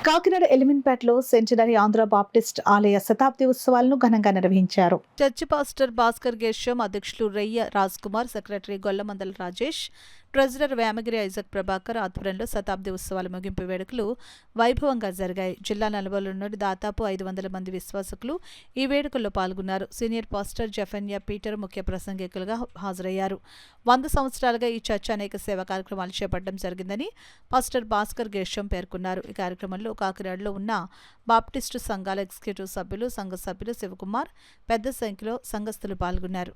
Kakinada ఎలిమెంట్పేటలో సెంచనరీ Andhra Baptist ఆలయ శతాబ్ది ఉత్సవాలను ఘనంగా నిర్వహించారు. చర్చి పాస్టర్ భాస్కర్ గేష్యం, అధ్యక్షులు రయ్య Raj Kumar, secretary Gollamandala Rajesh, treasurer Vemagiri Isaac Prabhakar ఆధ్వర్యంలో శతాబ్ది ఉత్సవాల ముగింపు వేడుకలు వైభవంగా జరిగాయి. జిల్లా నలుమూలల నుండి దాదాపు 500 మంది విశ్వాసకులు ఈ వేడుకల్లో పాల్గొన్నారు. సీనియర్ పాస్టర్ జఫన్యా పీటర్ ముఖ్య ప్రసంగికులుగా హాజరయ్యారు. 100 సంవత్సరాలుగా ఈ చర్చ్ అనేక సేవా కార్యక్రమాలు చేపట్టడం జరిగిందని పాస్టర్ భాస్కర్ గేష్యం పేర్కొన్నారు. ఈ కార్యక్రమంలో కాకినాడలో ఉన్న బాప్టిస్టు సంఘాల ఎగ్జిక్యూటివ్ సభ్యులు, సంఘ సభ్యులు శివకుమార్, పెద్ద సంఖ్యలో సంఘస్థులు పాల్గొన్నారు.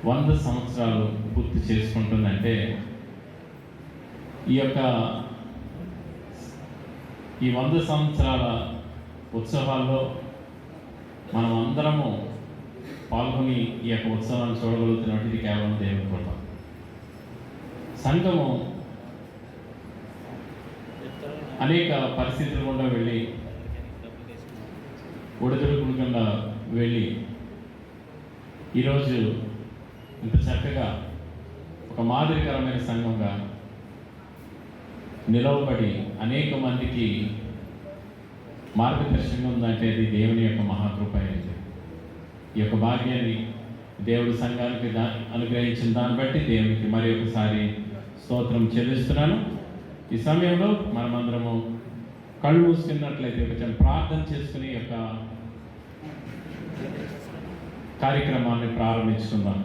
100 సంవత్సరాలు పూర్తి చేసుకుంటుందంటే ఈ 100 సంవత్సరాల ఉత్సవాల్లో మనం అందరము పాల్గొని ఈ యొక్క ఉత్సవాన్ని చూడగలుగుతున్నట్టు ఇది కేవలం దేవుని కృప. సంఘము అనేక పరిస్థితుల గుండా వెళ్ళి ఒడిదుడుకుల కింద వెళ్ళి ఈరోజు ఇంత చక్కగా ఒక మాదిరికరమైన సంఘంగా నిలవబడి అనేక మందికి మార్గదర్శనం ఉందంటే అది దేవుని యొక్క మహాకృప అయింది. ఈ యొక్క భాగ్యాన్ని దేవుడు సంఘానికి అనుగ్రహించిన దాన్ని బట్టి దేవునికి మరి ఒకసారి స్తోత్రం చెల్లిస్తున్నాను. ఈ సమయంలో మనమందరము కళ్ళు మూసుకున్నట్లయితే కొంచెం ప్రార్థన చేసుకుని యొక్క కార్యక్రమాన్ని ప్రారంభించుకుందాం.